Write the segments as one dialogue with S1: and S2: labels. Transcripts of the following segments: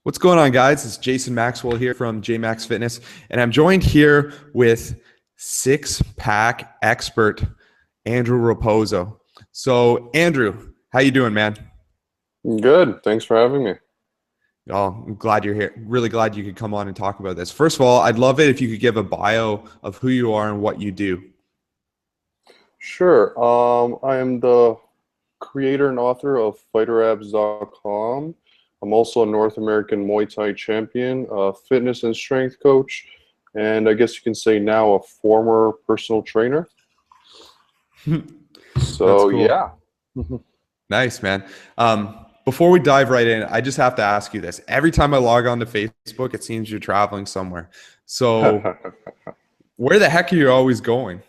S1: What's going on, guys? It's Jason Maxwell here from JMax Fitness, and I'm joined here with six-pack expert Andrew Raposo. So, Andrew, how you doing, man?
S2: Good. Thanks for having me.
S1: Oh, I'm glad you're here. Really glad you could come on and talk about this. First of all, I'd love it if you could give a bio of who you are and what you do.
S2: Sure. I am the creator and author of fighterabs.com. I'm also a North American Muay Thai champion, a fitness and strength coach, and I guess you can say now a former personal trainer.
S1: That's
S2: So
S1: cool.
S2: yeah.
S1: Nice, man. Before we dive right in, I just have to ask you this. Every time I log on to Facebook, it seems you're traveling somewhere. So, where the heck are you always going?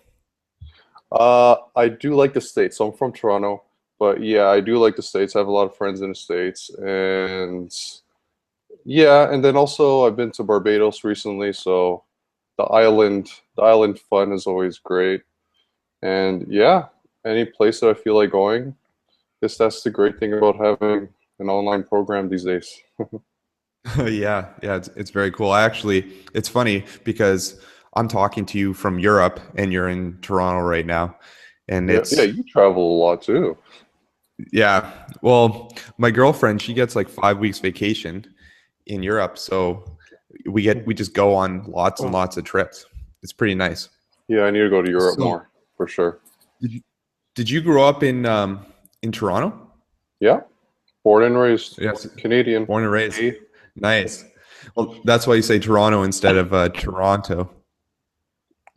S2: I do like the States. So I'm from Toronto, but yeah, I do like the States. I have a lot of friends in the States, and yeah, and then also I've been to Barbados recently, so the island fun is always great. And yeah, any place that I feel like going, guess that's the great thing about having an online program these days.
S1: Yeah, it's very cool. It's funny because I'm talking to you from Europe and you're in Toronto right now. And
S2: Yeah, yeah, you travel a lot too.
S1: yeah, well, my girlfriend, she gets like 5 weeks vacation in Europe. So we just go on lots and
S2: Oh,
S1: lots of trips. It's pretty nice.
S2: yeah, I need to go to Europe
S1: So
S2: more for sure.
S1: did you, did you grow up in Toronto?
S2: Yeah, born and raised
S1: Yes,
S2: Canadian.
S1: born and raised.
S2: Hey,
S1: Nice. Well, that's why you say Toronto instead of Toronto.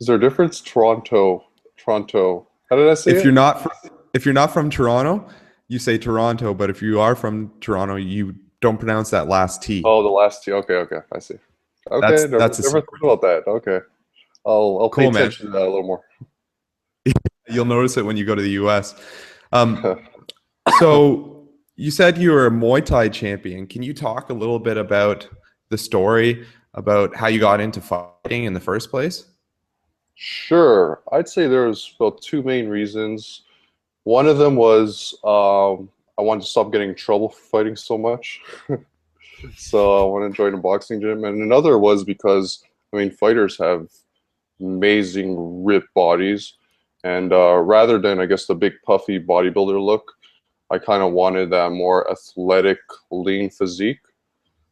S2: is there a difference? Toronto. How did I say
S1: If you're
S2: it?
S1: not if you're not from Toronto, you say Toronto, but if you are from Toronto, you don't pronounce that last T.
S2: Oh, the last two. Okay, okay, I see. Okay, never
S1: That's a
S2: never
S1: secret.
S2: thought about that. Okay, I'll pay
S1: Cool, man.
S2: attention to that a little more.
S1: You'll notice it when you go to the US. Um, so you said you were a Muay Thai champion. Can you talk a little bit about the story about how you got into fighting in the first place?
S2: Sure, I'd say there's about two main reasons. One of them was I wanted to stop getting in trouble for fighting so much. So I wanted to join a boxing gym. And another was because, I mean, fighters have amazing ripped bodies. And rather than, I guess, the big puffy bodybuilder look, I kind of wanted that more athletic, lean physique.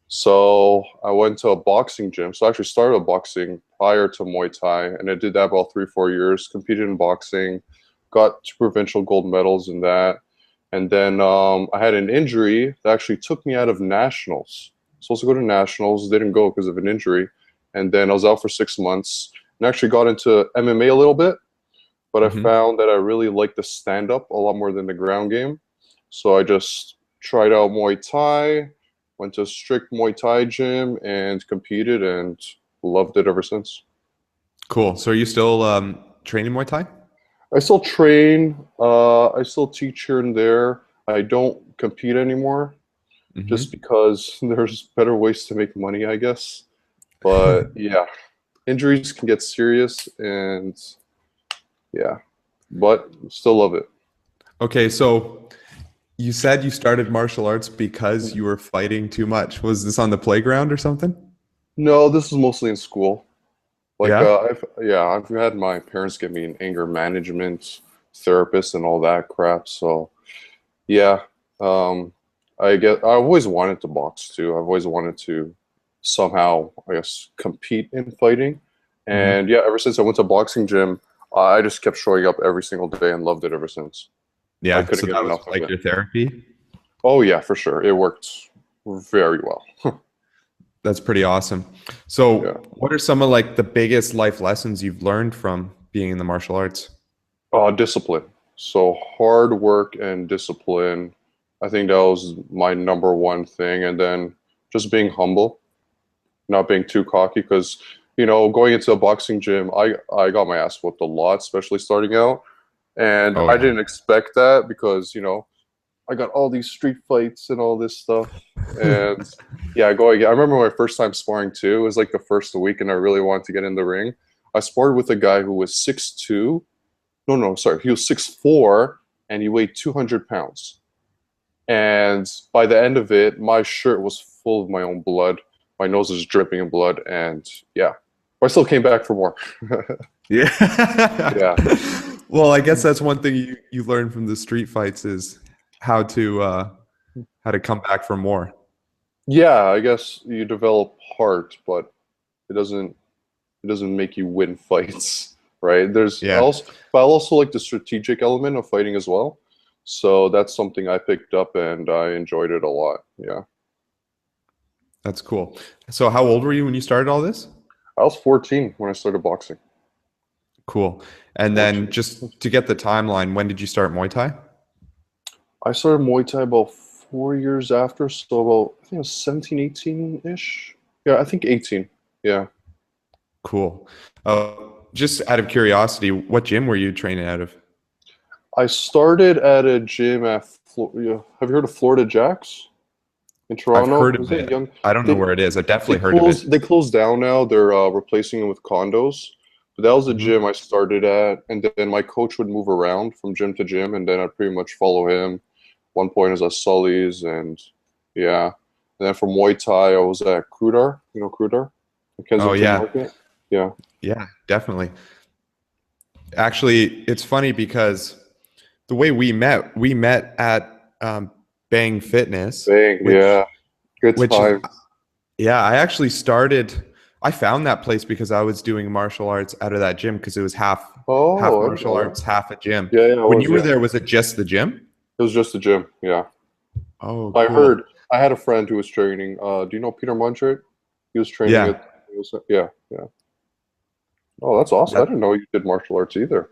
S2: So I went to a boxing gym. So I actually started boxing prior to Muay Thai, and I did that about 3, 4 years. Competed in boxing, got two provincial gold medals in that, and then I had an injury that actually took me out of nationals. Supposed to go to nationals, didn't go because of an injury, and then I was out for 6 months and actually got into MMA a little bit. But I
S1: Hmm.
S2: found that I really liked the stand up a lot more than the ground game. So I just tried out Muay Thai, went to a strict Muay Thai gym and competed and loved it ever since.
S1: Cool. So are you still training Muay Thai?
S2: I still train, I still teach here and there. I don't compete anymore just
S1: Hmm.
S2: because there's better ways to make money, I guess. But yeah, injuries can get serious and yeah, but still love it.
S1: Okay, so you said you started martial arts because you were fighting too much. Was this on the playground or something?
S2: No, this is mostly in school. Like
S1: Yeah.
S2: I've had my parents get me an anger management therapist and all that crap. So yeah, um, I've always wanted to box too. I've always wanted to somehow, I guess, compete in fighting.
S1: Hmm.
S2: And yeah, ever since I went to boxing gym, I just kept showing up every single day and loved it ever since. I
S1: Yeah.
S2: couldn't
S1: So
S2: get
S1: that was
S2: enough of
S1: like
S2: it.
S1: your therapy.
S2: Oh yeah, for sure. It worked very well.
S1: That's pretty awesome. So,
S2: Yeah.
S1: what are some of like the biggest life lessons you've learned from being in the martial arts?
S2: Discipline. So hard work and discipline. I think that was my number one thing. And then just being humble, not being too cocky. Because, going into a boxing gym, I got my ass whooped a lot, especially starting out. And
S1: Oh
S2: I
S1: yeah.
S2: didn't expect that because, I got all these street fights and all this stuff. And yeah, I remember my first time sparring too. It was like the first week, and I really wanted to get in the ring. I sparred with a guy who was 6'2". No, no, sorry. He was 6'4", and he weighed 200 pounds. And by the end of it, my shirt was full of my own blood. My nose was dripping in blood, and yeah, but I still came back for more.
S1: Yeah.
S2: Yeah,
S1: Well, I guess that's one thing you learn from the street fights is how to uh how to come back for more.
S2: yeah. I guess you develop heart, but it doesn't it doesn't make you win fights, right? There's
S1: Yeah,
S2: also, but I also like the strategic element of fighting as well. So that's something I picked up, and I enjoyed it a lot. Yeah,
S1: that's cool. So how old were you when you started all this?
S2: I was 14 when I started boxing.
S1: Cool. And then
S2: 14.
S1: just to get the timeline, when did you start Muay Thai?
S2: I started Muay Thai about 4 years after, so about I think it was 17, 18-ish. Yeah, I think 18. Yeah.
S1: Cool. Just out of curiosity, what gym were you training out of?
S2: I started at a gym at yeah. Have you heard of Florida Jacks in
S1: I've
S2: Toronto?
S1: heard
S2: Was
S1: of
S2: it
S1: it.
S2: young?
S1: I don't know
S2: They
S1: where it is. I've
S2: they
S1: definitely heard of it.
S2: closed down now. They're replacing them with condos. But that was a
S1: Mhm.
S2: gym I started at, and then my coach would move around from gym to gym, and then I'd pretty much follow him. One point is at Sully's, and yeah. And then for Muay Thai, I was at Krudar. You know Krudar, in
S1: Oh
S2: Kensington
S1: yeah.
S2: Market. Yeah.
S1: Yeah, definitely. Actually, it's funny because the way we met at Bang Fitness,
S2: Dang,
S1: which
S2: yeah. Good
S1: which
S2: time.
S1: yeah, I actually started. I found that place because I was doing martial arts out of that gym because it was half
S2: Oh, I didn't
S1: martial
S2: know that.
S1: arts, half a gym.
S2: Yeah, yeah, I
S1: When
S2: was,
S1: you were
S2: yeah.
S1: there, was it just the gym?
S2: It was just a gym, yeah.
S1: Oh,
S2: I heard,
S1: cool.
S2: I had a friend who was training. Do you know Peter Munchert? He was training
S1: Yeah.
S2: at, yeah, yeah. Oh, that's awesome. I
S1: That,
S2: didn't know you did martial arts either.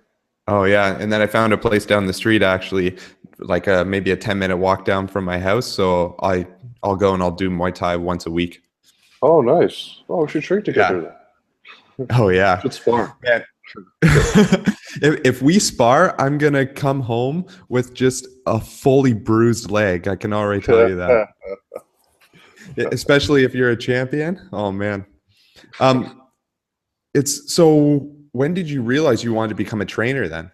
S1: oh, yeah. And then I found a place down the street actually, like maybe a 10-minute walk down from my house. So I'll go and I'll do Muay Thai once a week.
S2: Oh, nice. Oh, we should train
S1: Yeah.
S2: together then.
S1: Oh, yeah.
S2: Should spar.
S1: Man, if we spar, I'm gonna come home with just a fully bruised leg. I can already tell you that. Especially if you're a champion. Oh man. Um, it's so when did you realize you wanted to become a trainer then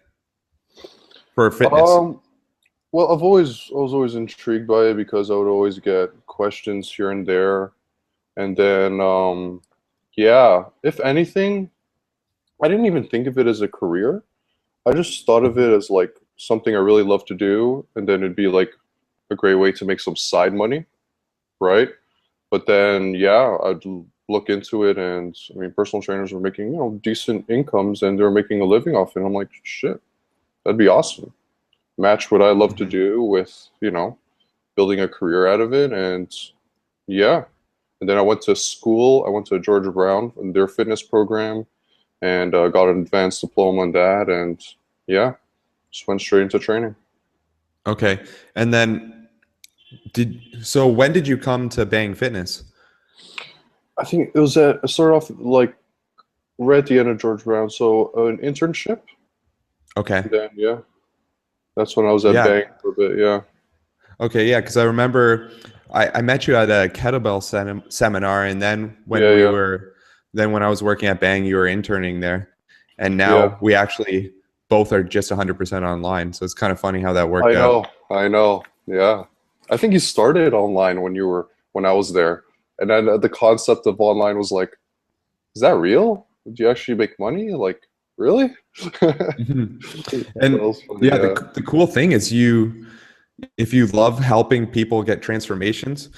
S1: for fitness?
S2: Um, well, I was always intrigued by it because I would always get questions here and there. And then, yeah, if anything, I didn't even think of it as a career. I just thought of
S1: Mhm.
S2: it as like something I really love to do, and then it'd be like a great way to make some side money, right? But then, yeah, look into it, and I mean, personal trainers were making, decent incomes, and they were making a living off it. And I'm like, shit, that'd be awesome. Match what I love to
S1: Mhm.
S2: do with, building a career out of it, and yeah. And then I went to school. I went to Georgia Brown and their fitness program, and got an advanced diploma in that, and yeah, just went straight into training.
S1: Okay. And then when did you come to Bang Fitness?
S2: I think it was I started off like right at the end of George Brown, so an internship.
S1: Okay.
S2: And then yeah, that's when I was at
S1: Yeah.
S2: Bang for a bit. Yeah,
S1: Okay. Yeah. Because I remember I met you at a kettlebell seminar, and then
S2: yeah, yeah,
S1: when I was working at Bang, you were interning there, and
S2: yeah.
S1: now we actually both are just 100% online. So it's kind of funny how that worked
S2: I
S1: out.
S2: know, I know. Yeah, I think you started online when I was there, and then the concept of online was like, is that real? Do you actually make money? Like, really?
S1: Mhm.
S2: That
S1: And
S2: was funny.
S1: yeah,
S2: Yeah,
S1: the cool thing is if you love helping people get transformations,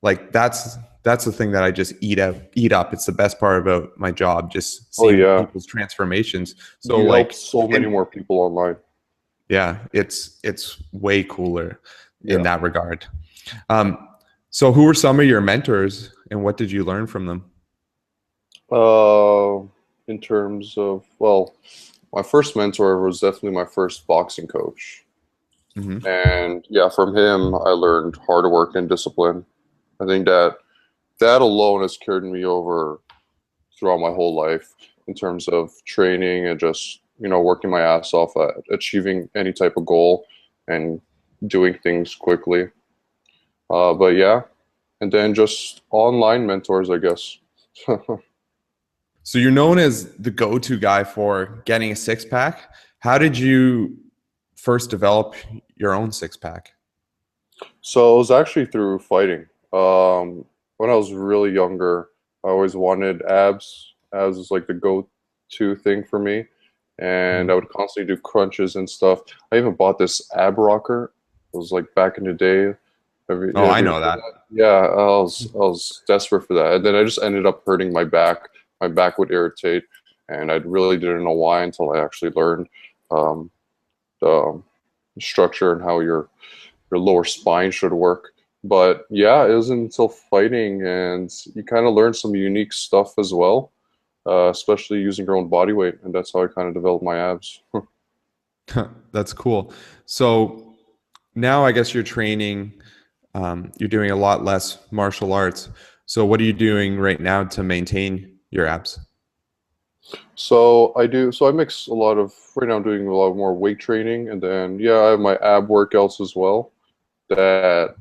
S1: like that's the thing that I just eat up. It's the best part about my job, just
S2: oh
S1: seeing
S2: yeah.
S1: people's transformations. So
S2: You help
S1: like,
S2: so many
S1: and
S2: more people online.
S1: yeah, it's way cooler in
S2: Yeah.
S1: that regard. Um, so who were some of your mentors and what did you learn from them?
S2: Uh, in terms of, well, my first mentor was definitely my first boxing coach.
S1: Hmm.
S2: And yeah, from him, I learned hard work and discipline. I think that alone has carried me over throughout my whole life in terms of training and just, working my ass off at achieving any type of goal and doing things quickly. But yeah, and then just online mentors, I guess.
S1: So you're known as the go-to guy for getting a six pack. How did you first develop your own six pack?
S2: So it was actually through fighting. When I was really younger, I always wanted abs. Abs is like the go-to thing for me, and I
S1: Mhm.
S2: would constantly do crunches and stuff. I even bought this ab rocker. It was like back in the day.
S1: Oh,
S2: Have
S1: I
S2: you
S1: know
S2: heard of
S1: that.
S2: that? Yeah, I was desperate for that, and then I just ended up hurting my back. My back would irritate, and I really didn't know why until I actually learned um, the structure and how your lower spine should work. But yeah, it wasn't until fighting, and you kind of learn some unique stuff as well, especially using your own body weight, and that's how I kind of developed my abs.
S1: That's cool. So now I guess you're training, you're doing a lot less martial arts. So what are you doing right now to maintain your abs?
S2: So I mix a lot of, right now I'm doing a lot more weight training, and then yeah, I have my ab workouts as well. That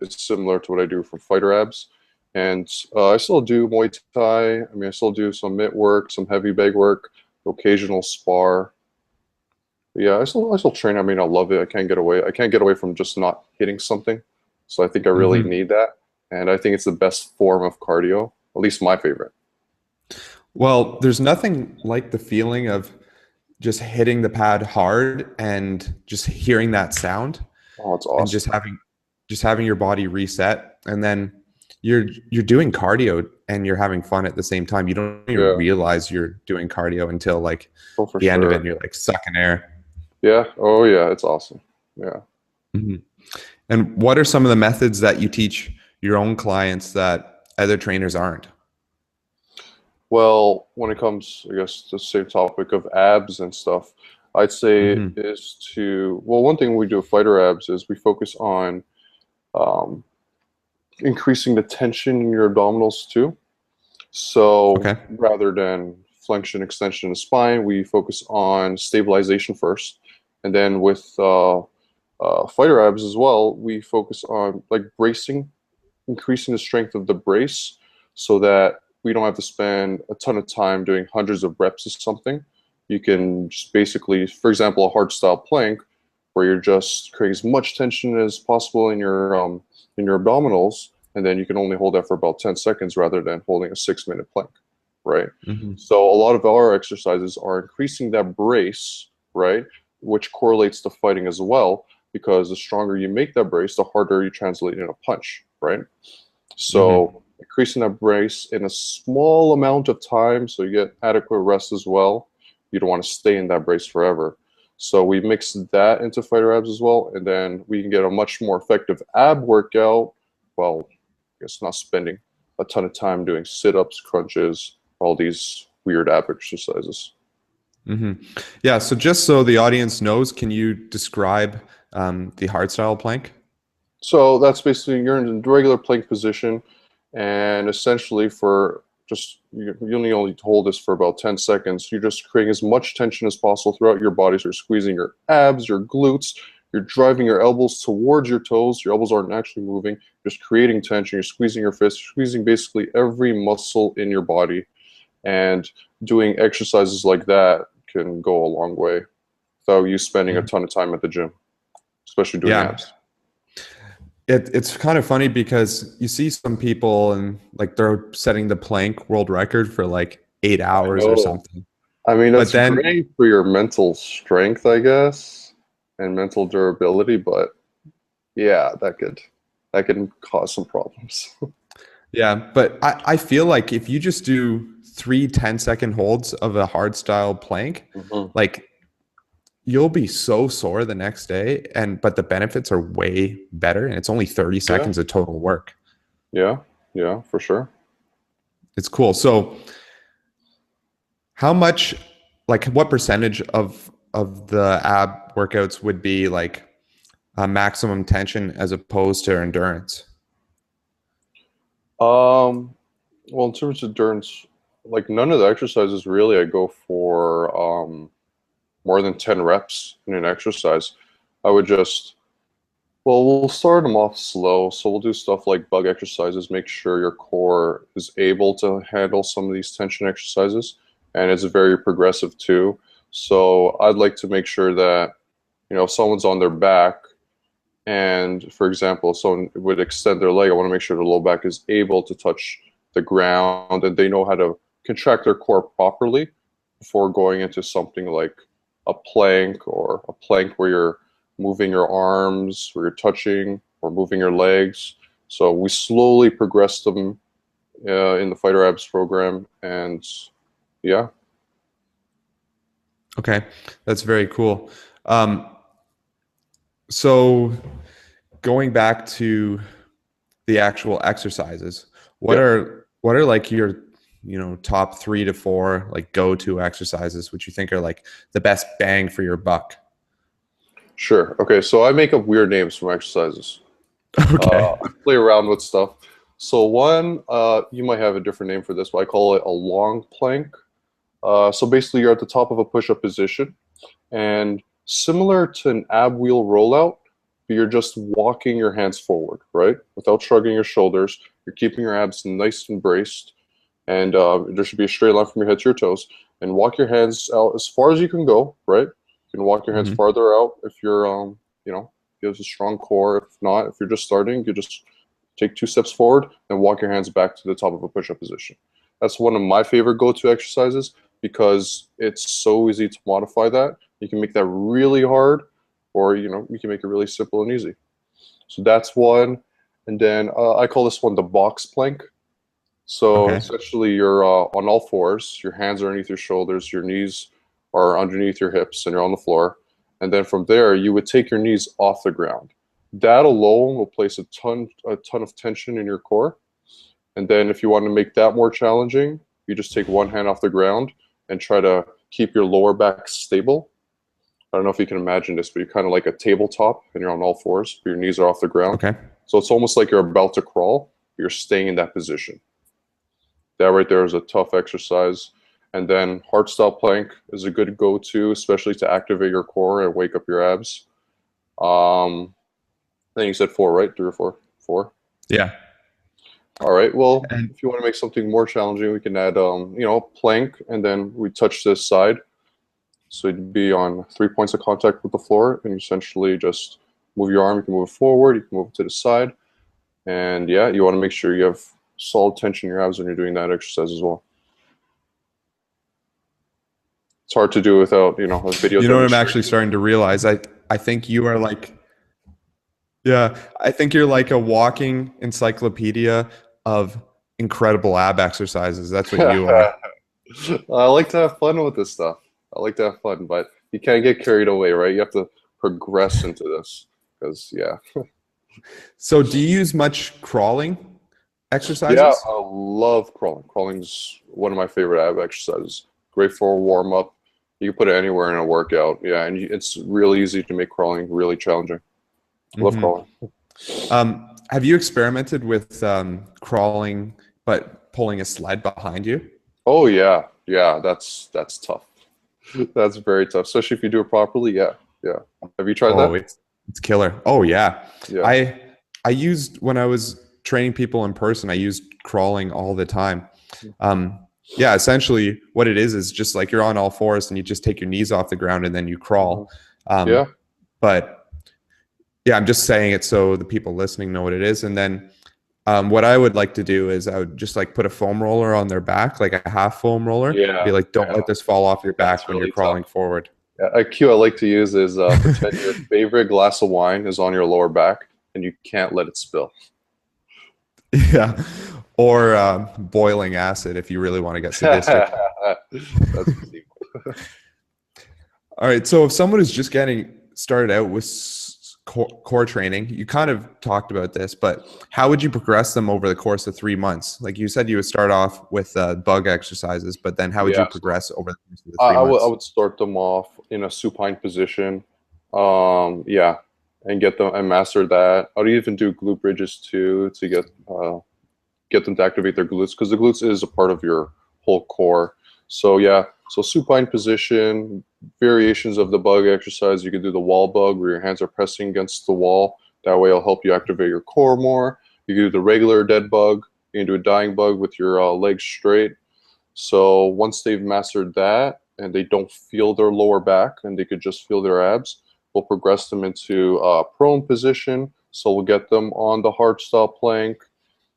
S2: is similar to what I do for fighter abs. And I still do Muay Thai. I mean, I still do some mitt work, some heavy bag work, occasional spar. Yeah, I still train. I mean, I love it. I can't get away. I can't get away from just not hitting something. So I think I really
S1: Hmm.
S2: need that. And I think it's the best form of cardio, at least my favorite.
S1: Well, there's nothing like the feeling of just hitting the pad hard and just hearing that sound
S2: Oh, it's
S1: and
S2: awesome.
S1: just having your body reset, and then you're doing cardio and you're having fun at the same time. You don't even
S2: Yeah.
S1: realize you're doing cardio until like
S2: Oh, for
S1: the end of it
S2: sure.
S1: and you're like sucking air.
S2: Yeah. Oh, yeah. It's awesome. Yeah.
S1: Mhm. And what are some of the methods that you teach your own clients that other trainers aren't?
S2: Well, when it comes, I guess, to the same topic of abs and stuff, I'd say
S1: Hmm.
S2: is to, well, one thing we do with fighter abs is we focus on um, increasing the tension in your abdominals too. So
S1: Okay.
S2: rather than flexion, extension of the spine, we focus on stabilization first. And then with fighter abs as well, we focus on like bracing, increasing the strength of the brace so that we don't have to spend a ton of time doing hundreds of reps of something. You can just basically, for example, a hardstyle plank, where you're just creating as much tension as possible in your abdominals, and then you can only hold that for about 10 seconds rather than holding a 6 minute plank, right?
S1: Hmm.
S2: So a lot of our exercises are increasing that brace, right, which correlates to fighting as well, because the stronger you make that brace, the harder you translate in a punch, right?
S1: Hmm.
S2: So increasing that brace in a small amount of time so you get adequate rest as well. You don't want to stay in that brace forever. So we mix that into fighter abs as well, and then we can get a much more effective ab workout. Well, I guess not spending a ton of time doing sit-ups, crunches, all these weird ab exercises.
S1: Hmm. Yeah. So just so the audience knows, can you describe the hardstyle plank?
S2: So that's basically you're in the regular plank position, and essentially for just you only hold this for about 10 seconds. You're just creating as much tension as possible throughout your body. So you're squeezing your abs, your glutes, you're driving your elbows towards your toes. Your elbows aren't actually moving, just creating tension. You're squeezing your fists, squeezing basically every muscle in your body. And doing exercises like that can go a long way without you spending a
S1: Mhm.
S2: ton of time at the gym, especially doing
S1: Yeah.
S2: abs.
S1: It's kind of funny because you see some people and like they're setting the plank world record for like eight
S2: I
S1: hours or
S2: know.
S1: something.
S2: I mean,
S1: But
S2: that's
S1: then,
S2: great for your mental strength, I guess, and mental durability, but yeah, that can cause some problems.
S1: yeah, but I feel like if you just do 3 10-second holds of a hard style plank,
S2: Mhm.
S1: like you'll be so sore the next day. And but the benefits are way better. And it's only 30
S2: Yeah,
S1: seconds of total work.
S2: yeah, yeah, for sure.
S1: It's cool. So how much, like what percentage of the ab workouts would be like maximum tension as opposed to endurance?
S2: Um, well, in terms of endurance, like none of the exercises really I go for more than 10 reps in an exercise. I would just Well, we'll start them off slow. So we'll do stuff like bug exercises, make sure your core is able to handle some of these tension exercises. And it's very progressive too. So I'd like to make sure that, if someone's on their back, And for example, someone would extend their leg. I want to make sure the low back is able to touch the ground and they know how to contract their core properly before going into something like a plank, or a plank where you're moving your arms, where you're touching or moving your legs. So we slowly progress them in the Fighter Abs program. And yeah.
S1: Okay, that's very cool. Um, so going back to the actual exercises,
S2: Yeah.
S1: what are like your, you know, top 3 to 4 like go-to exercises which you think are like the best bang for your buck?
S2: Sure. Okay. So I make up weird names for my exercises.
S1: Okay.
S2: I play around with stuff. So one, you might have a different name for this, but I call it a long plank. So basically, you're at the top of a push-up position, and similar to an ab wheel rollout, you're just walking your hands forward, right? Without shrugging your shoulders. You're keeping your abs nice and braced, and there should be a straight line from your head to your toes. And walk your hands out as far as you can go, right? You can walk your hands
S1: Hmm.
S2: farther out if you're, you know, if you have a strong core. If not, if you're just starting, you just take 2 steps forward and walk your hands back to the top of a push-up position. That's one of my favorite go-to exercises because it's so easy to modify that. You can make that really hard, or you can make it really simple and easy. So that's one. And then I call this one the box plank. So
S1: Okay.
S2: essentially, you're on all fours. Your hands are underneath your shoulders. Your knees are underneath your hips, and you're on the floor. And then from there, you would take your knees off the ground. That alone will place a ton of tension in your core. And then if you want to make that more challenging, you just take one hand off the ground and try to keep your lower back stable. I don't know if you can imagine this, but you're kind of like a tabletop and you're on all fours, but your knees are off the ground.
S1: Okay.
S2: So it's almost like you're about to crawl, but you're staying in that position. That right there is a tough exercise. And then hardstyle plank is a good go-to, especially to activate your core and wake up your abs. Um, then you said four, right? 3 or 4? Four.
S1: Yeah.
S2: All right. Well,
S1: And
S2: if you want to make something more challenging, we can add, plank, and then we touch this side. So you'd be on 3 points of contact with the floor, and essentially just move your arm. You can move it forward, you can move it to the side, and yeah, you want to make sure you have solid tension in your abs when you're doing that exercise as well. It's hard to do without, a video
S1: you know what I'm actually
S2: demonstration.
S1: starting to realize? I think you are like, yeah, I think you're like a walking encyclopedia of incredible ab exercises. That's what you are.
S2: I like to have fun with this stuff. I like to have fun, but you can't get carried away, right? You have to progress into this because, yeah.
S1: So do you use much crawling
S2: Yeah,
S1: exercises?
S2: I love crawling. Crawling's one of my favorite ab exercises. Great for a warm up. You can put it anywhere in a workout. Yeah, and it's really easy to make crawling really challenging. Love
S1: Hmm.
S2: crawling.
S1: Have you experimented with crawling but pulling a sled behind you?
S2: Oh yeah, yeah. That's tough. That's very tough, especially if you do it properly. Yeah, yeah. Have you tried
S1: Oh,
S2: that?
S1: it's killer. Oh yeah.
S2: Yeah.
S1: I I used when I was training people in person, I used crawling all the time. Um, yeah, essentially what it is just like you're on all fours and you just take your knees off the ground and then you
S2: Mhm.
S1: crawl. Um,
S2: Yeah.
S1: but yeah, I'm just saying it so the people listening know what it is. And then what I would like to do is I would just like put a foam roller on their back, like a half foam roller. Be
S2: Yeah.
S1: like, don't
S2: Yeah.
S1: let this fall off your
S2: That's
S1: back when you're
S2: really tough.
S1: crawling forward.
S2: Yeah, a cue I like to use is pretend your favorite glass of wine is on your lower back and you can't let it spill.
S1: Yeah. Or boiling acid if you really want to get sadistic.
S2: That's easy.
S1: All right. So if someone is just getting started out with core training, you kind of talked about this, but how would you progress them over the course of 3 months? Like you said, you would start off with bug exercises, but then how would you
S2: Yeah, so
S1: progress over the course of the
S2: I,
S1: three
S2: I would I
S1: months?
S2: would start them off in a supine position. Yeah, and get them and master that. I would even do glute bridges too to get them to activate their glutes because the glutes is a part of your whole core. So yeah, so supine position, variations of the bug exercise. You can do the wall bug where your hands are pressing against the wall. That way, it'll help you activate your core more. You can do the regular dead bug. You can do a dying bug with your legs straight. So once they've mastered that and they don't feel their lower back and they could just feel their abs, we'll progress them into prone position. So we'll get them on the hardstyle plank.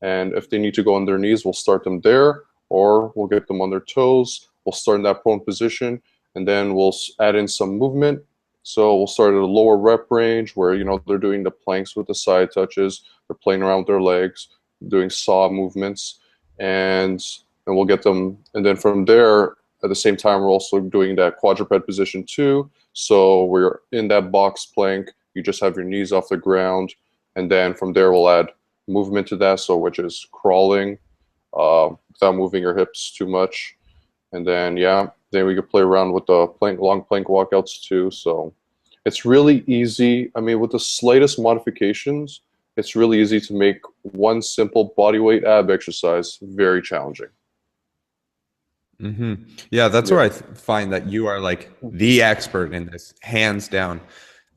S2: And if they need to go on their knees, we'll start them there, or we'll get them on their toes. We'll start in that prone position, and then we'll add in some movement. So we'll start at a lower rep range where, you know, they're doing the planks with the side touches, they're playing around with their legs, doing saw movements, and we'll get them. And then from there, at the same time, we're also doing that quadruped position too. So we're in that box plank. You just have your knees off the ground, and then from there we'll add movement to that. So which is crawling without moving your hips too much, and then then we could play around with the long plank walkouts too. So it's really easy. I mean, with the slightest modifications, it's really easy to make one simple bodyweight ab exercise very challenging.
S1: Yeah, that's where I find that you are like the expert in this, hands down.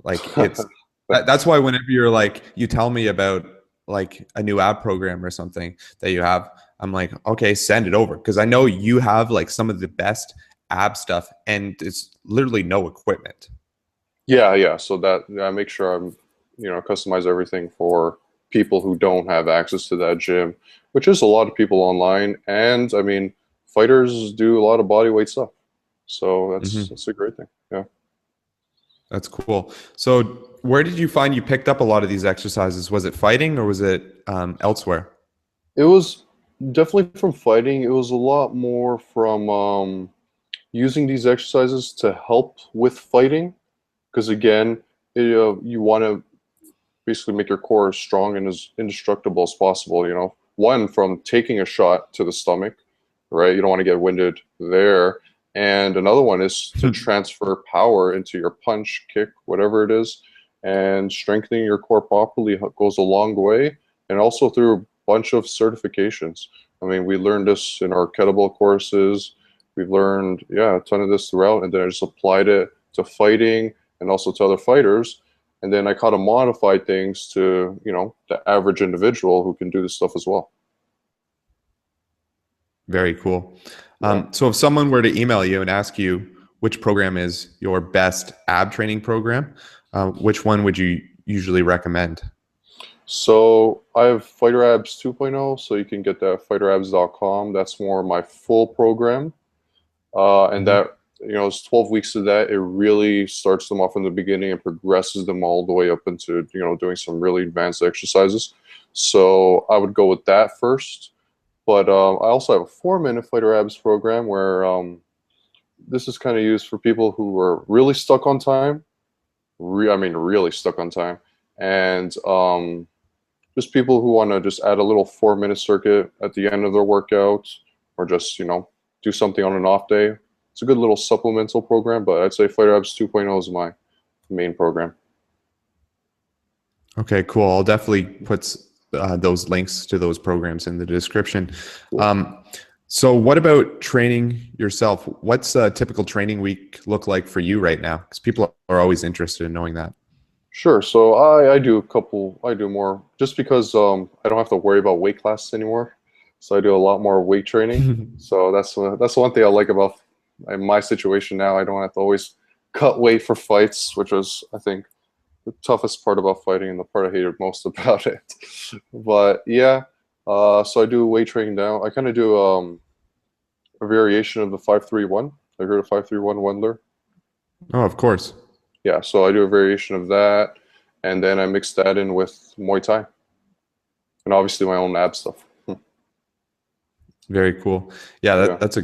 S1: Like that's why whenever you're like, you tell me about like a new ab program or something that you have, I'm like, okay, send it over, because I know you have like some of the best ab stuff, and it's literally no equipment.
S2: Yeah. So that I make sure I'm, you know, customize everything for people who don't have access to that gym, which is a lot of people online. And I mean, fighters do a lot of body weight stuff, so that's a great thing. Yeah,
S1: that's cool. So where did you find you picked up a lot of these exercises? Was it fighting, or was it elsewhere?
S2: it was definitely from fighting. It was a lot more from using these exercises to help with fighting, because again, you want to basically make your core as strong and as indestructible as possible. You know, one, from taking a shot to the stomach, right? You don't want to get winded there. And another one is to transfer power into your punch, kick, whatever it is, and strengthening your core properly goes a long way. And also through a bunch of certifications. I mean, we learned this in our kettlebell courses. We've learned, a ton of this throughout, and then I just applied it to fighting and also to other fighters. And then I kind of modified things to, you know, the average individual who can do this stuff as well.
S1: Very cool. So if someone were to email you and ask you which program is your best ab training program, which one would you usually recommend?
S2: So I have Fighter Abs 2.0, so you can get that at fighterabs.com. That's more my full program. And that, you know, it's 12 weeks of that. It really starts them off in the beginning and progresses them all the way up into, you know, doing some really advanced exercises. So I would go with that first. But I also have a 4-minute Fighter Abs program where this is kind of used for people who are really stuck on time. I mean, really stuck on time. And just people who want to just add a little 4-minute circuit at the end of their workout, or just, you know, do something on an off day. It's a good little supplemental program, but I'd say Fighter Abs 2.0 is my main program.
S1: Okay, cool. I'll definitely put those links to those programs in the description. Cool. So what about training yourself? What's a typical training week look like for you right now? Because people are always interested in knowing that.
S2: Sure. So I do more just because I don't have to worry about weight classes anymore. So I do a lot more weight training. So that's one thing I like about my situation now. I don't have to always cut weight for fights, which was, I think, the toughest part about fighting and the part I hated most about it. But yeah, so I do weight training now. I kind of do a variation of the 5-3-1. Have you heard of 5-3-1 Wendler?
S1: Oh, of course.
S2: Yeah, so I do a variation of that, and then I mix that in with Muay Thai, and obviously my own ab stuff.
S1: Very cool. Yeah, that's a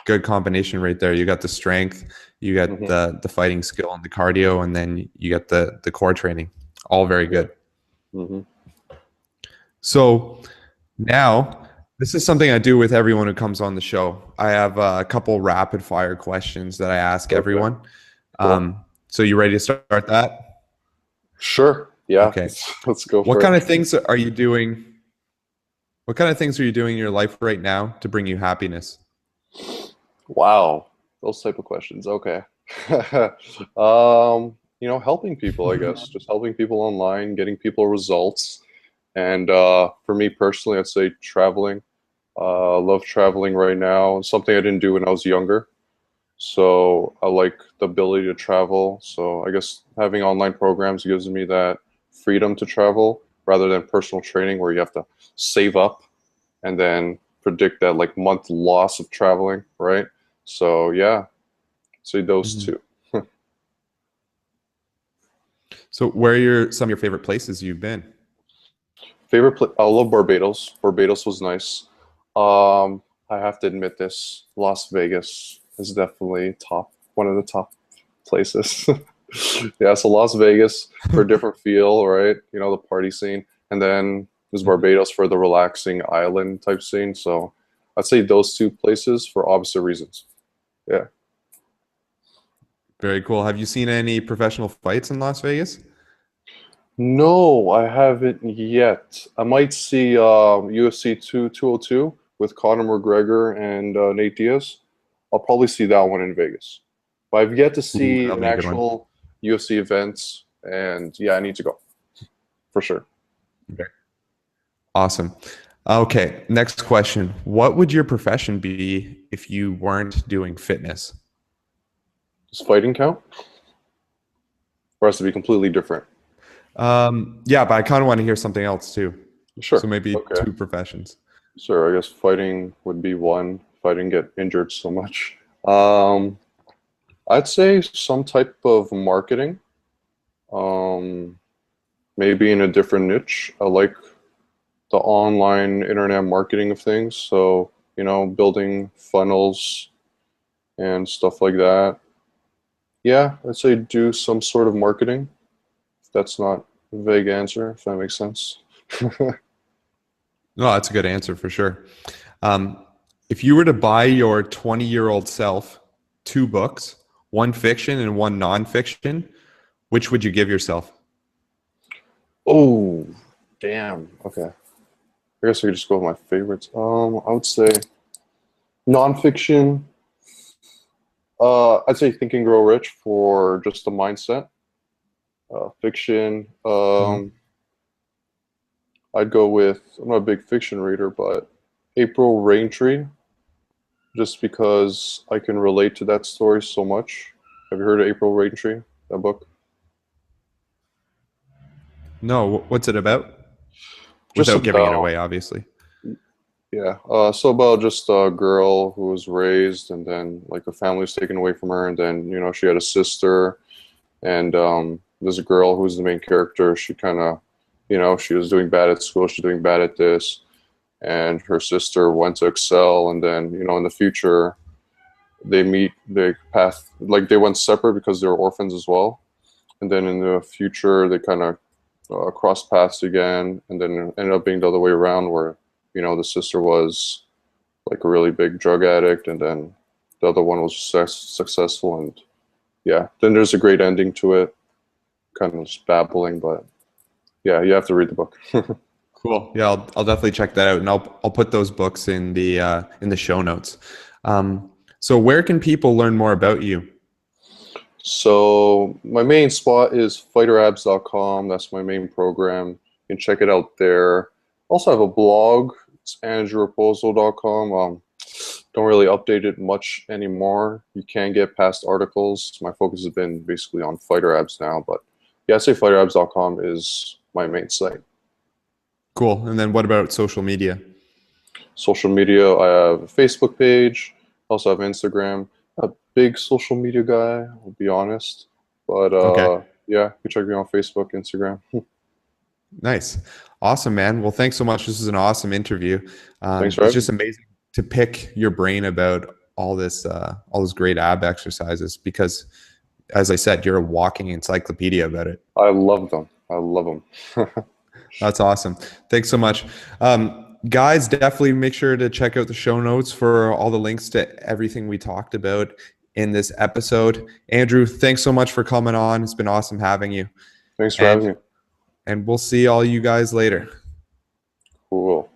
S1: good combination right there. You got the strength, you got the fighting skill and the cardio, and then you got the core training. All very good. So now, this is something I do with everyone who comes on the show. I have a couple rapid fire questions that I ask everyone. Cool. So you ready to start that?
S2: Sure. Yeah.
S1: Okay.
S2: Let's go.
S1: What kind of things are you doing? What kind of things are you doing in your life right now to bring you happiness?
S2: Wow, those type of questions. Okay. You know, helping people, I guess, just helping people online, getting people results. And for me personally, I'd say traveling. Love traveling right now. Something I didn't do when I was younger. So I like the ability to travel. So I guess having online programs gives me that freedom to travel rather than personal training where you have to save up and then predict that like month loss of traveling, right? So yeah, say those
S1: Mhm.
S2: two.
S1: So where are some of your favorite places you've been?
S2: I love Barbados. Barbados was nice. Um, I have to admit this. Las Vegas is definitely one of the top places. Yeah, so Las Vegas for a different feel, right? You know, the party scene. And then there's
S1: Mhm.
S2: Barbados for the relaxing island type scene. So I'd say those two places for opposite reasons. Yeah.
S1: Very cool. Have you seen any professional fights in Las Vegas?
S2: No, I haven't yet. I might see UFC 202 with Conor McGregor and Nate Diaz. I'll probably see that one in Vegas. But I've yet to
S1: Ooh,
S2: see
S1: that'll
S2: an
S1: be a good one.
S2: actual UFC event, and yeah, I need to go for sure.
S1: Okay. Awesome. Okay, next question. What would your profession be if you weren't doing fitness?
S2: Does fighting count? Or has to be completely different?
S1: Yeah, but I kind of want to hear something else too. So
S2: Sure.
S1: maybe
S2: Okay.
S1: two professions.
S2: Sure. I guess fighting would be one if I didn't get injured so much. Um, I'd say some type of marketing. Um, maybe in a different niche. I like the online internet marketing of things. So, you know, building funnels and stuff like that. Yeah, I'd say do some sort of marketing. If that's not a vague answer, if that makes sense.
S1: No, that's a good answer for sure. Um, if you were to buy your 20-year-old self two books, one fiction and one nonfiction, which would you give yourself?
S2: Oh, damn. Okay. I guess I could just go with my favorites. I would say nonfiction. I'd say Think and Grow Rich for just the mindset. Fiction.
S1: Mhm.
S2: I'd go with. I'm not a big fiction reader, but April Raintree, just because I can relate to that story so much. Have you heard of April Raintree? That book?
S1: No, what's it about?
S2: Just
S1: Without giving it
S2: about
S1: away, obviously.
S2: yeah. So about just a girl who was raised, and then like her family was taken away from her, and then you know she had a sister, and there's a girl who's the main character. She kind of, you know, she was doing bad at school. She's doing bad at this, and her sister went to excel, and then you know in the future they meet. They path like they went separate because they were orphans as well, and then in the future they kind of cross paths again, and then it ended up being the other way around where you know the sister was like a really big drug addict, and then the other one was successful, and yeah, then there's a great ending to it. Kind of just babbling, but yeah, you have to read the book.
S1: Cool. Yeah, I'll definitely check that out, and I'll put those books in the show notes. So where can people learn more about you?
S2: So my main spot is fighterabs.com. That's my main program. You can check it out there. Also have a blog. It's andrewraposo.com. Don't really update it much anymore. You can get past articles. My focus has been basically on fighter abs now, but yeah, I'd say fighterabs.com is my main site.
S1: Cool. And then what about social media?
S2: Social media, I have a Facebook page. I also have Instagram. A big social media guy, I'll be honest. But
S1: Okay.
S2: yeah, you can check me on Facebook, Instagram.
S1: Nice. Awesome, man. Well, thanks so much. This is an awesome interview.
S2: Thanks for
S1: It's
S2: having
S1: just
S2: me.
S1: amazing to pick your brain about all those great ab exercises because, as I said, you're a walking encyclopedia about it.
S2: I love them. I love them.
S1: That's awesome. Thanks so much. Guys, definitely make sure to check out the show notes for all the links to everything we talked about in this episode. Andrew, thanks so much for coming on. It's been awesome having you.
S2: Thanks for
S1: And
S2: having me.
S1: and we'll see all you guys later.
S2: Cool.